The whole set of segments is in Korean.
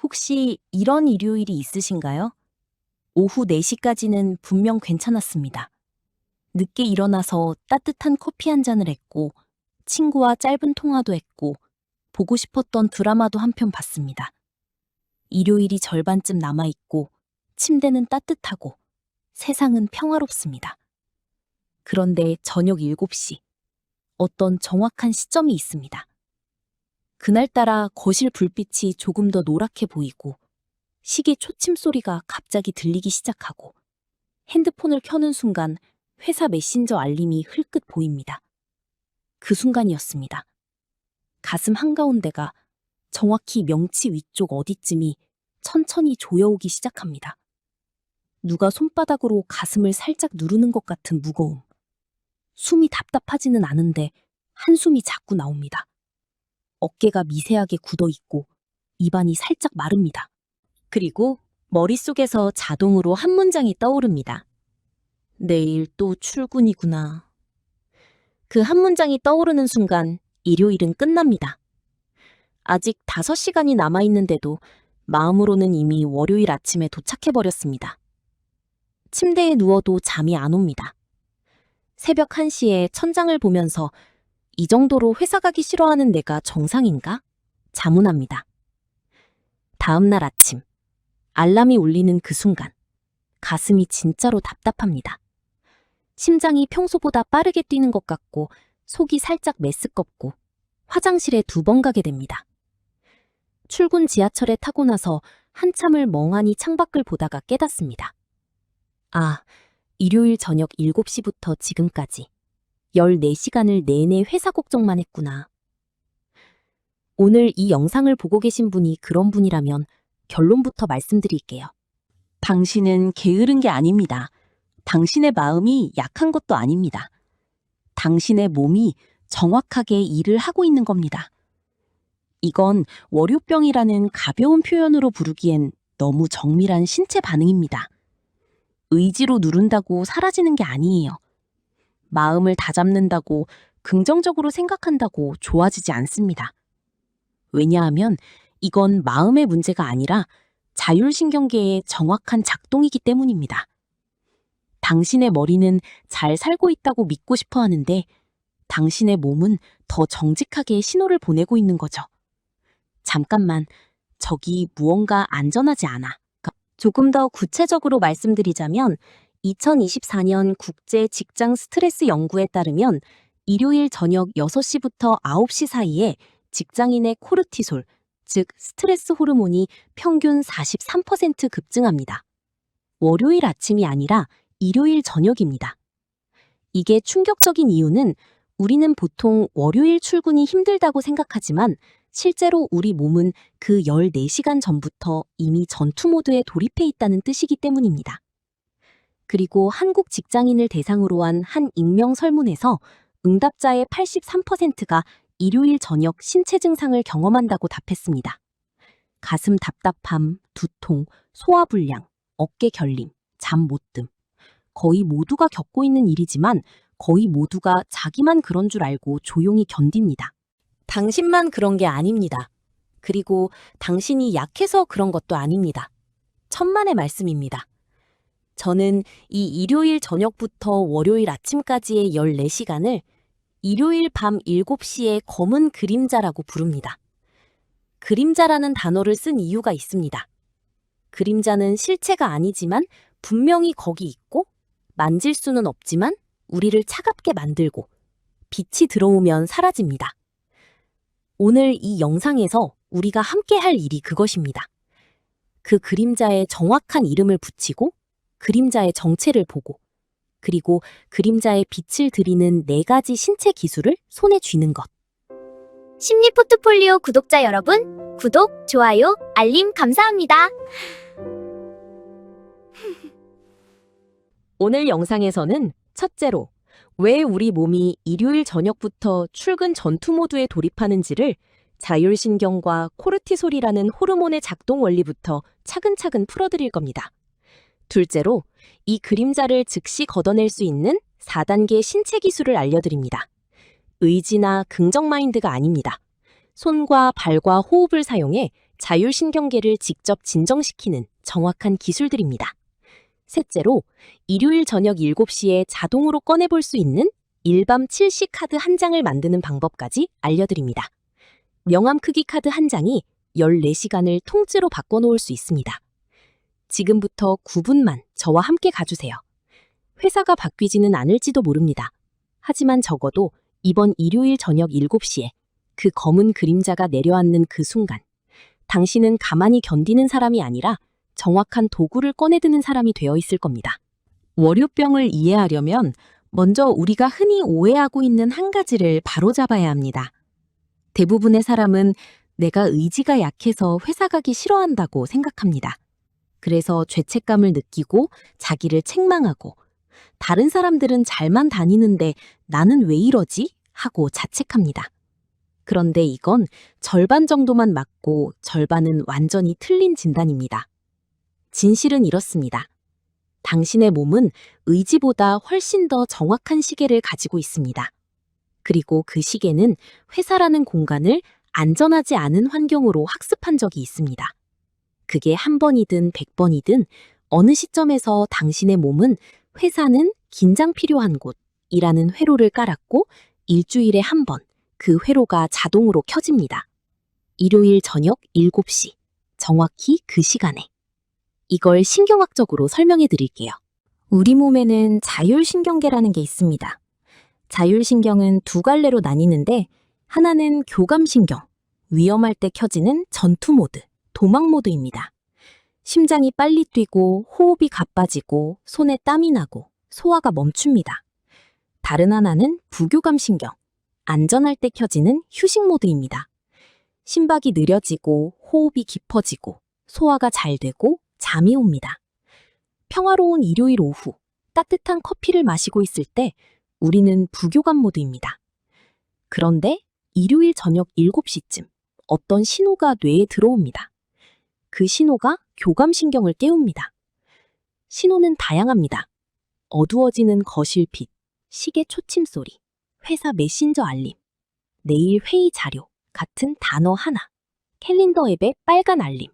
혹시 이런 일요일이 있으신가요? 오후 4시까지는 분명 괜찮았습니다. 늦게 일어나서 따뜻한 커피 한 잔을 했고, 친구와 짧은 통화도 했고, 보고 싶었던 드라마도 한 편 봤습니다. 일요일이 절반쯤 남아있고, 침대는 따뜻하고, 세상은 평화롭습니다. 그런데 저녁 7시, 어떤 정확한 시점이 있습니다. 그날따라 거실 불빛이 조금 더 노랗게 보이고, 시계 초침 소리가 갑자기 들리기 시작하고, 핸드폰을 켜는 순간 회사 메신저 알림이 흘끗 보입니다. 그 순간이었습니다. 가슴 한가운데가 정확히 명치 위쪽 어디쯤이 천천히 조여오기 시작합니다. 누가 손바닥으로 가슴을 살짝 누르는 것 같은 무거움. 숨이 답답하지는 않은데 한숨이 자꾸 나옵니다. 어깨가 미세하게 굳어있고 입안이 살짝 마릅니다. 그리고 머릿속에서 자동으로 한 문장이 떠오릅니다. 내일 또 출근이구나. 그 한 문장이 떠오르는 순간 일요일은 끝납니다. 아직 5시간이 남아있는데도 마음으로는 이미 월요일 아침에 도착해버렸습니다. 침대에 누워도 잠이 안 옵니다. 새벽 1시에 천장을 보면서 이 정도로 회사 가기 싫어하는 내가 정상인가? 자문합니다. 다음 날 아침, 알람이 울리는 그 순간, 가슴이 진짜로 답답합니다. 심장이 평소보다 빠르게 뛰는 것 같고 속이 살짝 메스껍고 화장실에 2번 가게 됩니다. 출근 지하철에 타고 나서 한참을 멍하니 창밖을 보다가 깨닫습니다. 아, 일요일 저녁 7시부터 지금까지 14시간을 내내 회사 걱정만 했구나. 오늘 이 영상을 보고 계신 분이 그런 분이라면 결론부터 말씀드릴게요. 당신은 게으른 게 아닙니다. 당신의 마음이 약한 것도 아닙니다. 당신의 몸이 정확하게 일을 하고 있는 겁니다. 이건 월요병이라는 가벼운 표현으로 부르기엔 너무 정밀한 신체 반응입니다. 의지로 누른다고 사라지는 게 아니에요. 마음을 다잡는다고 긍정적으로 생각한다고 좋아지지 않습니다. 왜냐하면 이건 마음의 문제가 아니라 자율신경계의 정확한 작동이기 때문입니다. 당신의 머리는 잘 살고 있다고 믿고 싶어 하는데 당신의 몸은 더 정직하게 신호를 보내고 있는 거죠. 잠깐만, 저기 무언가 안전하지 않아. 조금 더 구체적으로 말씀드리자면 2024년 국제 직장 스트레스 연구에 따르면 일요일 저녁 6시부터 9시 사이에 직장인의 코르티솔, 즉 스트레스 호르몬이 평균 43% 급증합니다. 월요일 아침이 아니라 일요일 저녁입니다. 이게 충격적인 이유는 우리는 보통 월요일 출근이 힘들다고 생각하지만 실제로 우리 몸은 그 14시간 전부터 이미 전투 모드에 돌입해 있다는 뜻이기 때문입니다. 그리고 한국 직장인을 대상으로 한 익명 설문에서 응답자의 83%가 일요일 저녁 신체 증상을 경험한다고 답했습니다. 가슴 답답함, 두통, 소화불량, 어깨 결림, 잠 못 듦. 거의 모두가 겪고 있는 일이지만 거의 모두가 자기만 그런 줄 알고 조용히 견딥니다. 당신만 그런 게 아닙니다. 그리고 당신이 약해서 그런 것도 아닙니다. 천만의 말씀입니다. 저는 이 일요일 저녁부터 월요일 아침까지의 14시간을 일요일 밤 7시의 검은 그림자라고 부릅니다. 그림자라는 단어를 쓴 이유가 있습니다. 그림자는 실체가 아니지만 분명히 거기 있고 만질 수는 없지만 우리를 차갑게 만들고 빛이 들어오면 사라집니다. 오늘 이 영상에서 우리가 함께 할 일이 그것입니다. 그 그림자에 정확한 이름을 붙이고 그림자의 정체를 보고 그리고 그림자에 빛을 들이는 4가지 신체 기술을 손에 쥐는 것. 심리 포트폴리오 구독자 여러분, 구독, 좋아요, 알림 감사합니다. 오늘 영상에서는 첫째로 왜 우리 몸이 일요일 저녁부터 출근 전투 모드에 돌입하는지를 자율신경과 코르티솔이라는 호르몬의 작동 원리부터 차근차근 풀어드릴 겁니다. 둘째로 이 그림자를 즉시 걷어낼 수 있는 4단계 신체 기술을 알려드립니다. 의지나 긍정 마인드가 아닙니다. 손과 발과 호흡을 사용해 자율신경계를 직접 진정시키는 정확한 기술들입니다. 셋째로, 일요일 저녁 7시에 자동으로 꺼내볼 수 있는 일밤 7시 카드 한 장을 만드는 방법까지 알려드립니다. 명함 크기 카드 한 장이 14시간을 통째로 바꿔놓을 수 있습니다. 지금부터 9분만 저와 함께 가주세요. 회사가 바뀌지는 않을지도 모릅니다. 하지만 적어도 이번 일요일 저녁 7시에 그 검은 그림자가 내려앉는 그 순간, 당신은 가만히 견디는 사람이 아니라 정확한 도구를 꺼내드는 사람이 되어 있을 겁니다. 월요병을 이해하려면 먼저 우리가 흔히 오해하고 있는 한 가지를 바로잡아야 합니다. 대부분의 사람은 내가 의지가 약해서 회사 가기 싫어한다고 생각합니다. 그래서 죄책감을 느끼고 자기를 책망하고, 다른 사람들은 잘만 다니는데 나는 왜 이러지? 하고 자책합니다. 그런데 이건 절반 정도만 맞고 절반은 완전히 틀린 진단입니다. 진실은 이렇습니다. 당신의 몸은 의지보다 훨씬 더 정확한 시계를 가지고 있습니다. 그리고 그 시계는 회사라는 공간을 안전하지 않은 환경으로 학습한 적이 있습니다. 그게 한 번이든 100번이든 어느 시점에서 당신의 몸은 회사는 긴장 필요한 곳이라는 회로를 깔았고, 일주일에 한 번 그 회로가 자동으로 켜집니다. 일요일 저녁 7시, 정확히 그 시간에. 이걸 신경학적으로 설명해 드릴게요. 우리 몸에는 자율신경계라는 게 있습니다. 자율신경은 두 갈래로 나뉘는데, 하나는 교감신경, 위험할 때 켜지는 전투 모드, 도망 모드입니다. 심장이 빨리 뛰고 호흡이 가빠지고 손에 땀이 나고 소화가 멈춥니다. 다른 하나는 부교감신경, 안전할 때 켜지는 휴식 모드입니다. 심박이 느려지고 호흡이 깊어지고 소화가 잘 되고 잠이 옵니다. 평화로운 일요일 오후, 따뜻한 커피를 마시고 있을 때 우리는 부교감 모드입니다. 그런데 일요일 저녁 7시쯤 어떤 신호가 뇌에 들어옵니다. 그 신호가 교감신경을 깨웁니다. 신호는 다양합니다. 어두워지는 거실빛, 시계 초침 소리, 회사 메신저 알림, 내일 회의 자료 같은 단어 하나, 캘린더 앱의 빨간 알림.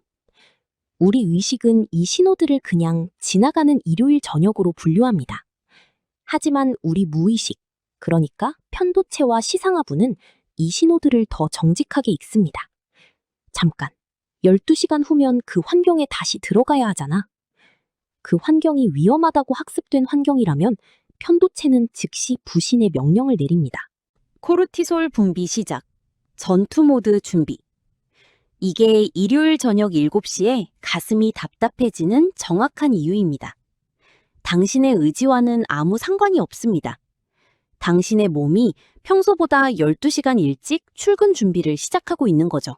우리 의식은 이 신호들을 그냥 지나가는 일요일 저녁으로 분류합니다. 하지만 우리 무의식, 그러니까 편도체와 시상하부는 이 신호들을 더 정직하게 읽습니다. 잠깐, 12시간 후면 그 환경에 다시 들어가야 하잖아. 그 환경이 위험하다고 학습된 환경이라면 편도체는 즉시 부신의 명령을 내립니다. 코르티솔 분비 시작, 전투 모드 준비. 이게 일요일 저녁 7시에 가슴이 답답해지는 정확한 이유입니다. 당신의 의지와는 아무 상관이 없습니다. 당신의 몸이 평소보다 12시간 일찍 출근 준비를 시작하고 있는 거죠.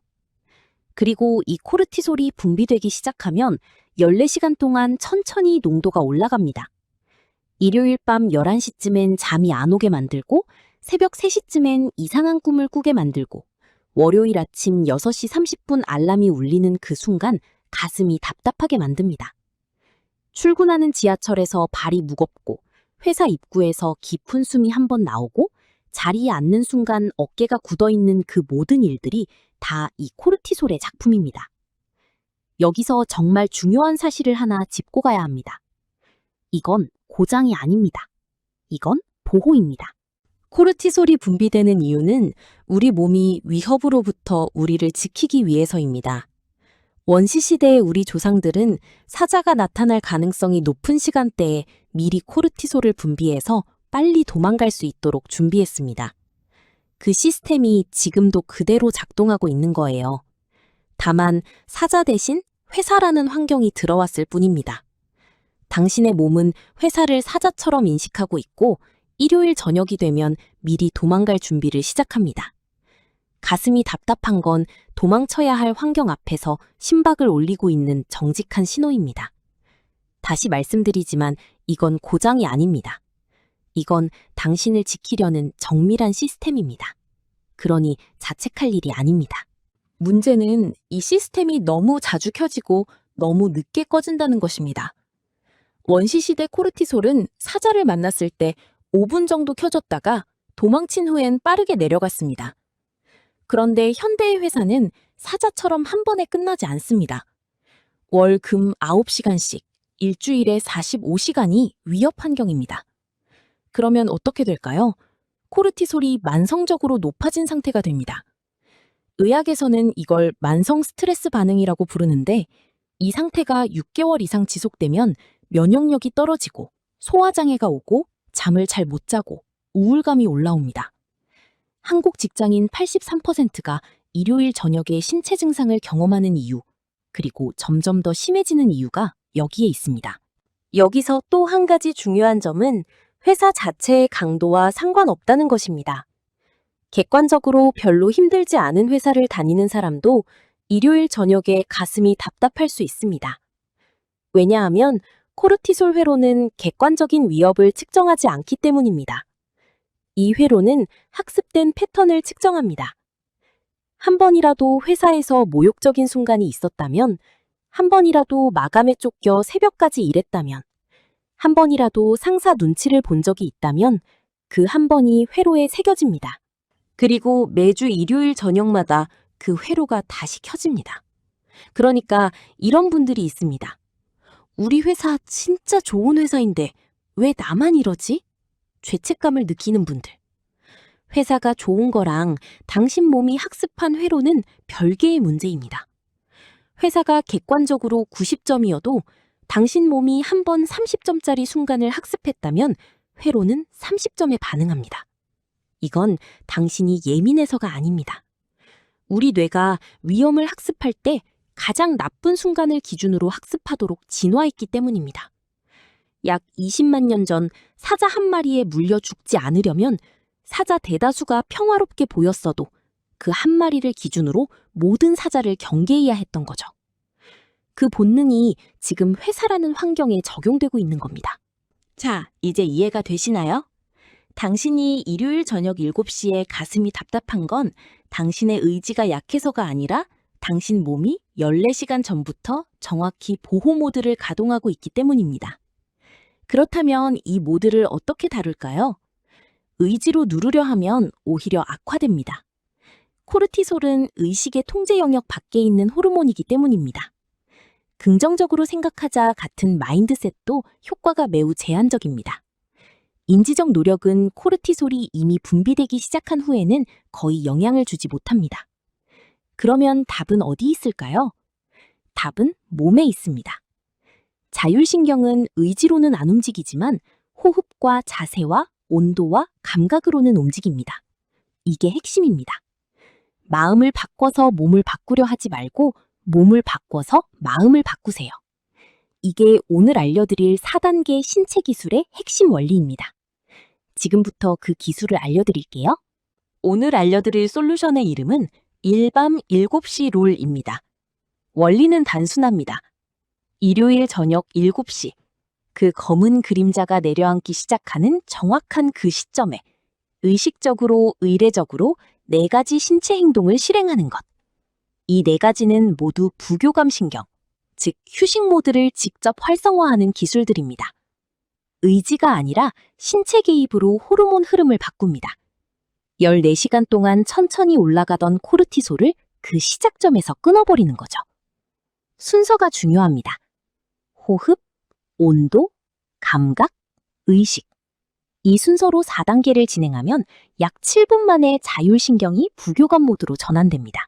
그리고 이 코르티솔이 분비되기 시작하면 14시간 동안 천천히 농도가 올라갑니다. 일요일 밤 11시쯤엔 잠이 안 오게 만들고, 새벽 3시쯤엔 이상한 꿈을 꾸게 만들고, 월요일 아침 6시 30분 알람이 울리는 그 순간 가슴이 답답하게 만듭니다. 출근하는 지하철에서 발이 무겁고, 회사 입구에서 깊은 숨이 한 번 나오고, 자리에 앉는 순간 어깨가 굳어있는 그 모든 일들이 다 이 코르티솔의 작품입니다. 여기서 정말 중요한 사실을 하나 짚고 가야 합니다. 이건 고장이 아닙니다. 이건 보호입니다. 코르티솔이 분비되는 이유는 우리 몸이 위협으로부터 우리를 지키기 위해서입니다. 원시시대의 우리 조상들은 사자가 나타날 가능성이 높은 시간대에 미리 코르티솔을 분비해서 빨리 도망갈 수 있도록 준비했습니다. 그 시스템이 지금도 그대로 작동하고 있는 거예요. 다만 사자 대신 회사라는 환경이 들어왔을 뿐입니다. 당신의 몸은 회사를 사자처럼 인식하고 있고, 일요일 저녁이 되면 미리 도망갈 준비를 시작합니다. 가슴이 답답한 건 도망쳐야 할 환경 앞에서 심박을 올리고 있는 정직한 신호입니다. 다시 말씀드리지만 이건 고장이 아닙니다. 이건 당신을 지키려는 정밀한 시스템입니다. 그러니 자책할 일이 아닙니다. 문제는 이 시스템이 너무 자주 켜지고 너무 늦게 꺼진다는 것입니다. 원시시대 코르티솔은 사자를 만났을 때 5분 정도 켜졌다가 도망친 후엔 빠르게 내려갔습니다. 그런데 현대의 회사는 사자처럼 한 번에 끝나지 않습니다. 월 금 9시간씩, 일주일에 45시간이 위협 환경입니다. 그러면 어떻게 될까요? 코르티솔이 만성적으로 높아진 상태가 됩니다. 의학에서는 이걸 만성 스트레스 반응이라고 부르는데 이 상태가 6개월 이상 지속되면 면역력이 떨어지고 소화장애가 오고 잠을 잘 못 자고 우울감이 올라옵니다. 한국 직장인 83%가 일요일 저녁에 신체 증상을 경험하는 이유, 그리고 점점 더 심해지는 이유가 여기에 있습니다. 여기서 또 한 가지 중요한 점은 회사 자체의 강도와 상관없다는 것입니다. 객관적으로 별로 힘들지 않은 회사를 다니는 사람도 일요일 저녁에 가슴이 답답할 수 있습니다. 왜냐하면 코르티솔 회로는 객관적인 위협을 측정하지 않기 때문입니다. 이 회로는 학습된 패턴을 측정합니다. 한 번이라도 회사에서 모욕적인 순간이 있었다면, 한 번이라도 마감에 쫓겨 새벽까지 일했다면, 한 번이라도 상사 눈치를 본 적이 있다면 그 한 번이 회로에 새겨집니다. 그리고 매주 일요일 저녁마다 그 회로가 다시 켜집니다. 그러니까 이런 분들이 있습니다. 우리 회사 진짜 좋은 회사인데 왜 나만 이러지? 죄책감을 느끼는 분들. 회사가 좋은 거랑 당신 몸이 학습한 회로는 별개의 문제입니다. 회사가 객관적으로 90점이어도 당신 몸이 한 번 30점짜리 순간을 학습했다면 회로는 30점에 반응합니다. 이건 당신이 예민해서가 아닙니다. 우리 뇌가 위험을 학습할 때 가장 나쁜 순간을 기준으로 학습하도록 진화했기 때문입니다. 약 20만 년 전 사자 한 마리에 물려 죽지 않으려면 사자 대다수가 평화롭게 보였어도 그 한 마리를 기준으로 모든 사자를 경계해야 했던 거죠. 그 본능이 지금 회사라는 환경에 적용되고 있는 겁니다. 자, 이제 이해가 되시나요? 당신이 일요일 저녁 7시에 가슴이 답답한 건 당신의 의지가 약해서가 아니라 당신 몸이 14시간 전부터 정확히 보호 모드를 가동하고 있기 때문입니다. 그렇다면 이 모드를 어떻게 다룰까요? 의지로 누르려 하면 오히려 악화됩니다. 코르티솔은 의식의 통제 영역 밖에 있는 호르몬이기 때문입니다. 긍정적으로 생각하자 같은 마인드셋도 효과가 매우 제한적입니다. 인지적 노력은 코르티솔이 이미 분비되기 시작한 후에는 거의 영향을 주지 못합니다. 그러면 답은 어디 있을까요? 답은 몸에 있습니다. 자율신경은 의지로는 안 움직이지만 호흡과 자세와 온도와 감각으로는 움직입니다. 이게 핵심입니다. 마음을 바꿔서 몸을 바꾸려 하지 말고 몸을 바꿔서 마음을 바꾸세요. 이게 오늘 알려드릴 4단계 신체 기술의 핵심 원리입니다. 지금부터 그 기술을 알려드릴게요. 오늘 알려드릴 솔루션의 이름은 일밤 7시 룰입니다. 원리는 단순합니다. 일요일 저녁 7시, 그 검은 그림자가 내려앉기 시작하는 정확한 그 시점에 의식적으로, 의례적으로 4가지 신체 행동을 실행하는 것. 이 4가지는 모두 부교감 신경, 즉 휴식 모드를 직접 활성화하는 기술들입니다. 의지가 아니라 신체 개입으로 호르몬 흐름을 바꿉니다. 14시간 동안 천천히 올라가던 코르티솔을 그 시작점에서 끊어버리는 거죠. 순서가 중요합니다. 호흡, 온도, 감각, 의식. 이 순서로 4단계를 진행하면 약 7분 만에 자율신경이 부교감 모드로 전환됩니다.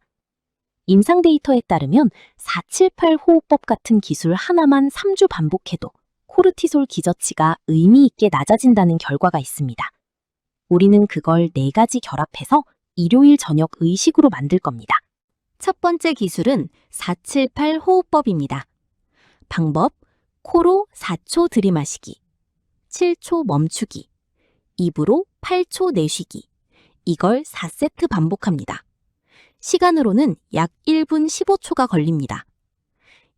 임상 데이터에 따르면 478 호흡법 같은 기술 하나만 3주 반복해도 코르티솔 기저치가 의미 있게 낮아진다는 결과가 있습니다. 우리는 그걸 4가지 결합해서 일요일 저녁 의식으로 만들 겁니다. 첫 번째 기술은 478 호흡법입니다. 방법, 코로 4초 들이마시기, 7초 멈추기, 입으로 8초 내쉬기. 이걸 4세트 반복합니다. 시간으로는 약 1분 15초가 걸립니다.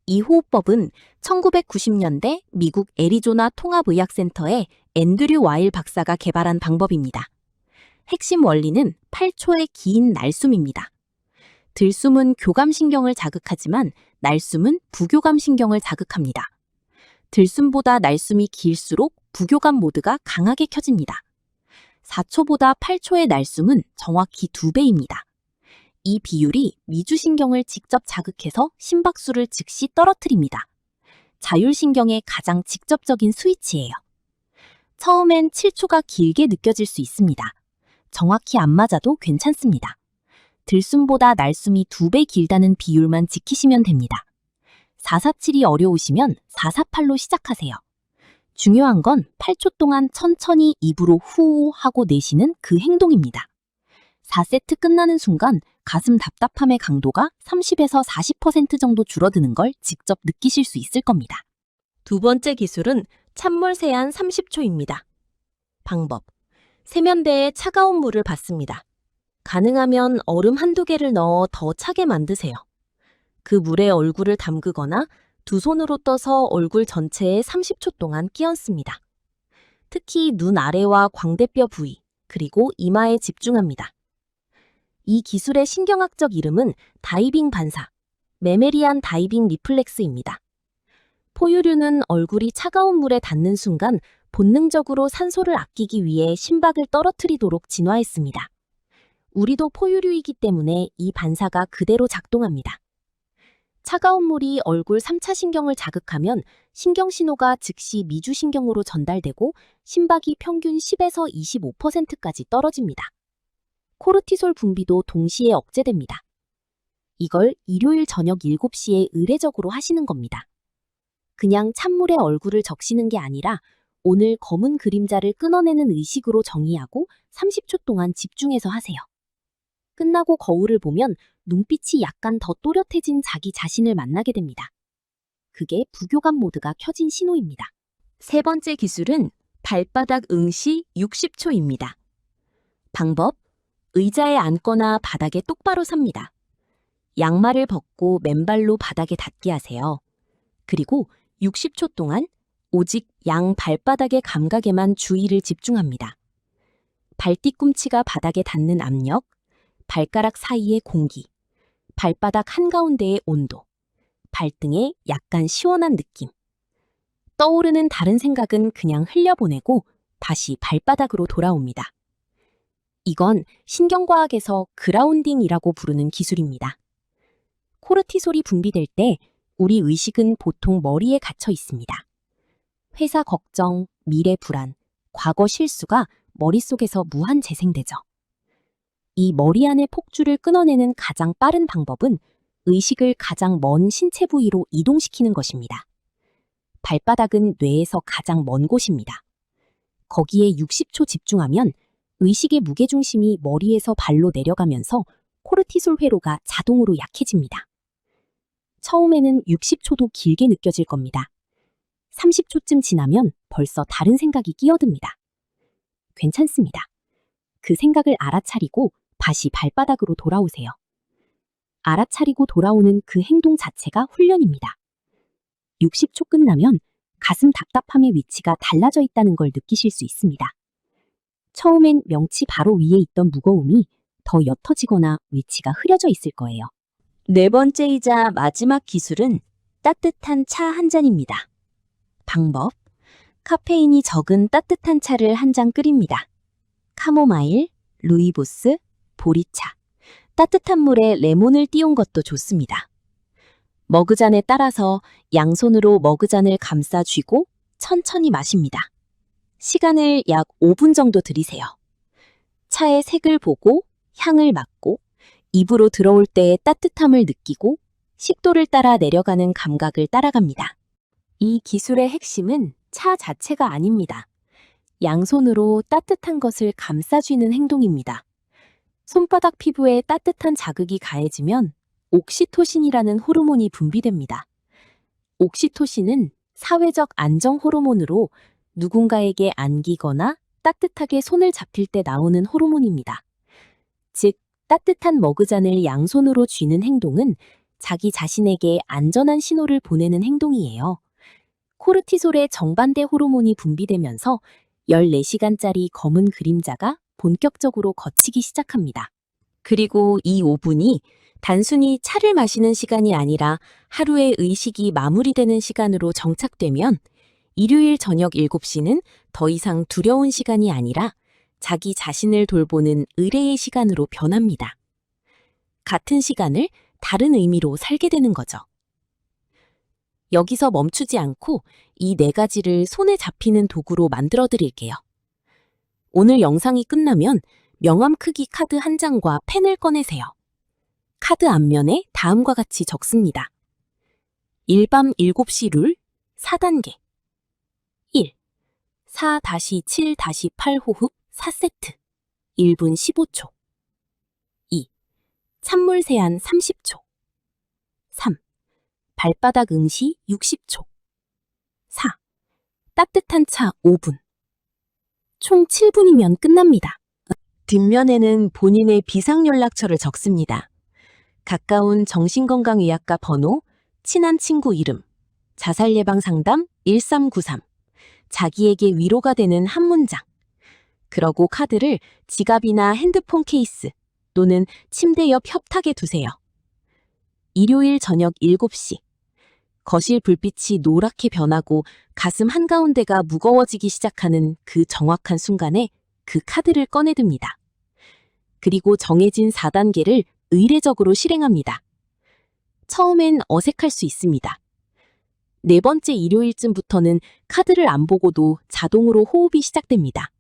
이 호흡법은 1990년대 미국 애리조나 통합의학센터의 앤드류 와일 박사가 개발한 방법입니다. 핵심 원리는 8초의 긴 날숨입니다. 들숨은 교감신경을 자극하지만 날숨은 부교감신경을 자극합니다. 들숨보다 날숨이 길수록 부교감 모드가 강하게 켜집니다. 4초보다 8초의 날숨은 정확히 2배입니다. 이 비율이 미주신경을 직접 자극해서 심박수를 즉시 떨어뜨립니다. 자율신경의 가장 직접적인 스위치예요. 처음엔 7초가 길게 느껴질 수 있습니다. 정확히 안 맞아도 괜찮습니다. 들숨보다 날숨이 2배 길다는 비율만 지키시면 됩니다. 447이 어려우시면 448로 시작하세요. 중요한 건 8초 동안 천천히 입으로 후 하고 내쉬는 그 행동입니다. 4세트 끝나는 순간 가슴 답답함의 강도가 30에서 40% 정도 줄어드는 걸 직접 느끼실 수 있을 겁니다. 두 번째 기술은 찬물 세안 30초입니다. 방법. 세면대에 차가운 물을 받습니다. 가능하면 얼음 한두 개를 넣어 더 차게 만드세요. 그 물에 얼굴을 담그거나 두 손으로 떠서 얼굴 전체에 30초 동안 끼얹습니다. 특히 눈 아래와 광대뼈 부위, 그리고 이마에 집중합니다. 이 기술의 신경학적 이름은 다이빙 반사, 메메리안 다이빙 리플렉스입니다. 포유류는 얼굴이 차가운 물에 닿는 순간 본능적으로 산소를 아끼기 위해 심박을 떨어뜨리도록 진화했습니다. 우리도 포유류이기 때문에 이 반사가 그대로 작동합니다. 차가운 물이 얼굴 3차 신경을 자극하면 신경신호가 즉시 미주신경으로 전달되고 심박이 평균 10에서 25%까지 떨어집니다. 코르티솔 분비도 동시에 억제됩니다. 이걸 일요일 저녁 7시에 의례적으로 하시는 겁니다. 그냥 찬물에 얼굴을 적시는 게 아니라 오늘 검은 그림자를 끊어내는 의식으로 정의하고 30초 동안 집중해서 하세요. 끝나고 거울을 보면 눈빛이 약간 더 또렷해진 자기 자신을 만나게 됩니다. 그게 부교감 모드가 켜진 신호입니다. 세 번째 기술은 발바닥 응시 60초입니다. 방법. 의자에 앉거나 바닥에 똑바로 삽니다. 양말을 벗고 맨발로 바닥에 닿게 하세요. 그리고 60초 동안 오직 양 발바닥의 감각에만 주의를 집중합니다. 발뒤꿈치가 바닥에 닿는 압력, 발가락 사이의 공기, 발바닥 한가운데의 온도, 발등에 약간 시원한 느낌. 떠오르는 다른 생각은 그냥 흘려보내고 다시 발바닥으로 돌아옵니다. 이건 신경과학에서 그라운딩이라고 부르는 기술입니다. 코르티솔이 분비될 때 우리 의식은 보통 머리에 갇혀 있습니다. 회사 걱정, 미래 불안, 과거 실수가 머릿속에서 무한 재생되죠. 이 머리 안의 폭주를 끊어내는 가장 빠른 방법은 의식을 가장 먼 신체 부위로 이동시키는 것입니다. 발바닥은 뇌에서 가장 먼 곳입니다. 거기에 60초 집중하면 의식의 무게중심이 머리에서 발로 내려가면서 코르티솔 회로가 자동으로 약해집니다. 처음에는 60초도 길게 느껴질 겁니다. 30초쯤 지나면 벌써 다른 생각이 끼어듭니다. 괜찮습니다. 그 생각을 알아차리고 다시 발바닥으로 돌아오세요. 알아차리고 돌아오는 그 행동 자체가 훈련입니다. 60초 끝나면 가슴 답답함의 위치가 달라져 있다는 걸 느끼실 수 있습니다. 처음엔 명치 바로 위에 있던 무거움이 더 옅어지거나 위치가 흐려져 있을 거예요. 네 번째이자 마지막 기술은 따뜻한 차 한 잔입니다. 방법. 카페인이 적은 따뜻한 차를 한 잔 끓입니다. 카모마일, 루이보스, 보리차. 따뜻한 물에 레몬을 띄운 것도 좋습니다. 머그잔에 따라서 양손으로 머그잔을 감싸 쥐고 천천히 마십니다. 시간을 약 5분 정도 들이세요. 차의 색을 보고 향을 맡고 입으로 들어올 때의 따뜻함을 느끼고 식도를 따라 내려가는 감각을 따라갑니다. 이 기술의 핵심은 차 자체가 아닙니다. 양손으로 따뜻한 것을 감싸쥐는 행동입니다. 손바닥 피부에 따뜻한 자극이 가해지면 옥시토신이라는 호르몬이 분비됩니다. 옥시토신은 사회적 안정 호르몬으로 누군가에게 안기거나 따뜻하게 손을 잡힐 때 나오는 호르몬입니다. 즉, 따뜻한 머그잔을 양손으로 쥐는 행동은 자기 자신에게 안전한 신호를 보내는 행동이에요. 코르티솔의 정반대 호르몬이 분비되면서 14시간짜리 검은 그림자가 본격적으로 걷히기 시작합니다. 그리고 이 5분이 단순히 차를 마시는 시간이 아니라 하루의 의식이 마무리되는 시간으로 정착되면 일요일 저녁 7시는 더 이상 두려운 시간이 아니라 자기 자신을 돌보는 의뢰의 시간으로 변합니다. 같은 시간을 다른 의미로 살게 되는 거죠. 여기서 멈추지 않고 이 네 가지를 손에 잡히는 도구로 만들어 드릴게요. 오늘 영상이 끝나면 명함 크기 카드 한 장과 펜을 꺼내세요. 카드 앞면에 다음과 같이 적습니다. 일밤 7시 룰 4단계 1. 4-7-8 호흡 4세트 1분 15초 2. 찬물 세안 30초 3. 발바닥 응시 60초 4. 따뜻한 차 5분 총 7분이면 끝납니다. 뒷면에는 본인의 비상연락처를 적습니다. 가까운 정신건강의학과 번호, 친한 친구 이름, 자살예방상담 1393, 자기에게 위로가 되는 한 문장. 그러고 카드를 지갑이나 핸드폰 케이스 또는 침대 옆 협탁에 두세요. 일요일 저녁 7시. 거실 불빛이 노랗게 변하고 가슴 한가운데가 무거워지기 시작하는 그 정확한 순간에 그 카드를 꺼내듭니다. 그리고 정해진 4단계를 의례적으로 실행합니다. 처음엔 어색할 수 있습니다. 네 번째 일요일쯤부터는 카드를 안 보고도 자동으로 호흡이 시작됩니다.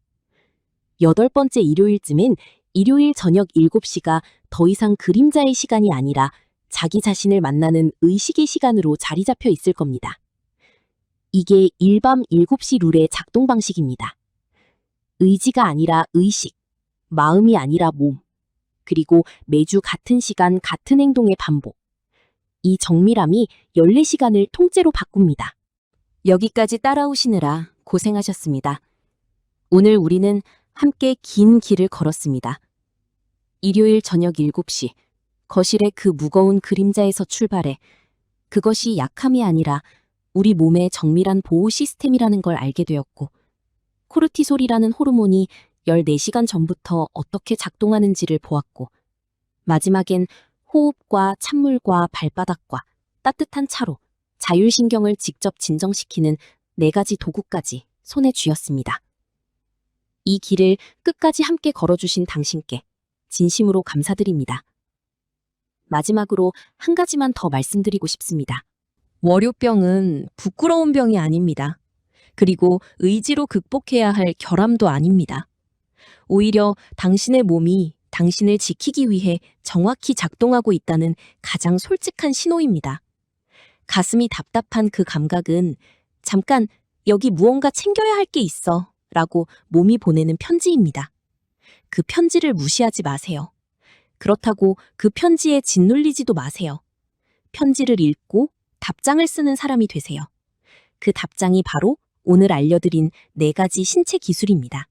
8번째 일요일쯤엔 일요일 저녁 7시가 더 이상 그림자의 시간이 아니라 자기 자신을 만나는 의식의 시간으로 자리 잡혀 있을 겁니다. 이게 일밤 7시 룰의 작동 방식입니다. 의지가 아니라 의식, 마음이 아니라 몸, 그리고 매주 같은 시간 같은 행동의 반복. 이 정밀함이 14시간을 통째로 바꿉니다. 여기까지 따라오시느라 고생하셨습니다. 오늘 우리는 함께 긴 길을 걸었습니다. 일요일 저녁 7시, 거실의 그 무거운 그림자에서 출발해 그것이 약함이 아니라 우리 몸의 정밀한 보호 시스템이라는 걸 알게 되었고, 코르티솔이라는 호르몬이 14시간 전부터 어떻게 작동하는지를 보았고, 마지막엔 호흡과 찬물과 발바닥과 따뜻한 차로 자율신경을 직접 진정시키는 4가지 도구까지 손에 쥐었습니다. 이 길을 끝까지 함께 걸어주신 당신께 진심으로 감사드립니다. 마지막으로 한 가지만 더 말씀드리고 싶습니다. 월요병은 부끄러운 병이 아닙니다. 그리고 의지로 극복해야 할 결함도 아닙니다. 오히려 당신의 몸이 당신을 지키기 위해 정확히 작동하고 있다는 가장 솔직한 신호입니다. 가슴이 답답한 그 감각은 잠깐 여기 무언가 챙겨야 할 게 있어 라고 몸이 보내는 편지입니다. 그 편지를 무시하지 마세요. 그렇다고 그 편지에 짓눌리지도 마세요. 편지를 읽고 답장을 쓰는 사람이 되세요. 그 답장이 바로 오늘 알려드린 4가지 신체 기술입니다.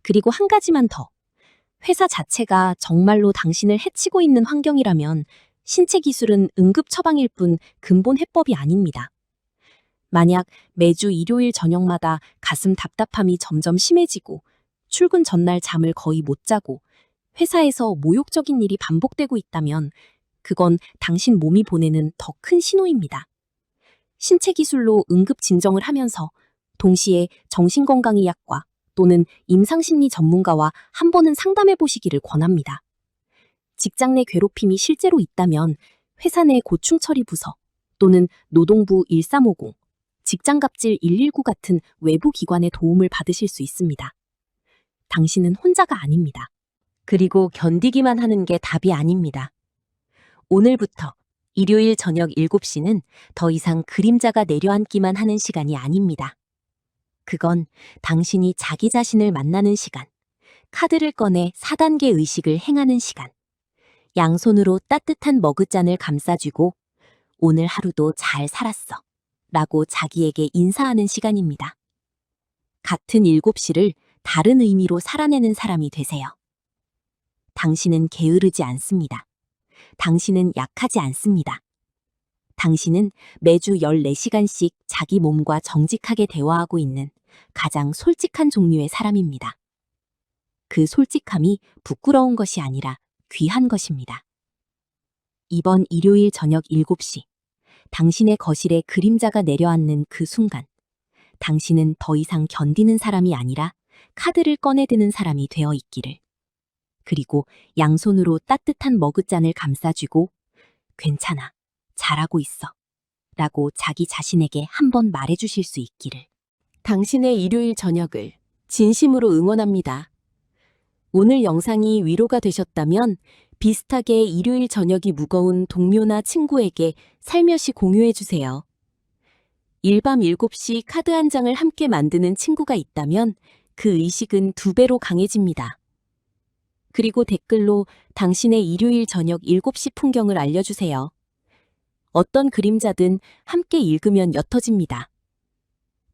그리고 한 가지만 더. 회사 자체가 정말로 당신을 해치고 있는 환경이라면 신체 기술은 응급 처방일 뿐 근본 해법이 아닙니다. 만약 매주 일요일 저녁마다 가슴 답답함이 점점 심해지고 출근 전날 잠을 거의 못 자고 회사에서 모욕적인 일이 반복되고 있다면 그건 당신 몸이 보내는 더 큰 신호입니다. 신체 기술로 응급 진정을 하면서 동시에 정신건강의학과 또는 임상심리 전문가와 한 번은 상담해 보시기를 권합니다. 직장 내 괴롭힘이 실제로 있다면 회사 내 고충처리 부서 또는 노동부 1350, 직장갑질 119 같은 외부 기관의 도움을 받으실 수 있습니다. 당신은 혼자가 아닙니다. 그리고 견디기만 하는 게 답이 아닙니다. 오늘부터 일요일 저녁 7시는 더 이상 그림자가 내려앉기만 하는 시간이 아닙니다. 그건 당신이 자기 자신을 만나는 시간, 카드를 꺼내 4단계 의식을 행하는 시간, 양손으로 따뜻한 머그잔을 감싸쥐고 오늘 하루도 잘 살았어 라고 자기에게 인사하는 시간입니다. 같은 7시를 다른 의미로 살아내는 사람이 되세요. 당신은 게으르지 않습니다. 당신은 약하지 않습니다. 당신은 매주 14시간씩 자기 몸과 정직하게 대화하고 있는 가장 솔직한 종류의 사람입니다. 그 솔직함이 부끄러운 것이 아니라 귀한 것입니다. 이번 일요일 저녁 7시, 당신의 거실에 그림자가 내려앉는 그 순간, 당신은 더 이상 견디는 사람이 아니라 카드를 꺼내드는 사람이 되어 있기를. 그리고 양손으로 따뜻한 머그잔을 감싸쥐고 괜찮아, 잘하고 있어 라고 자기 자신에게 한 번 말해주실 수 있기를. 당신의 일요일 저녁을 진심으로 응원합니다. 오늘 영상이 위로가 되셨다면 비슷하게 일요일 저녁이 무거운 동료나 친구에게 살며시 공유해주세요. 일밤 7시 카드 한 장을 함께 만드는 친구가 있다면 그 의식은 2배로 강해집니다. 그리고 댓글로 당신의 일요일 저녁 7시 풍경을 알려주세요. 어떤 그림자든 함께 읽으면 옅어집니다.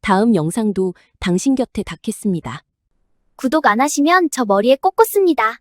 다음 영상도 당신 곁에 닿겠습니다. 구독 안 하시면 저 머리에 꽂 꽂습니다.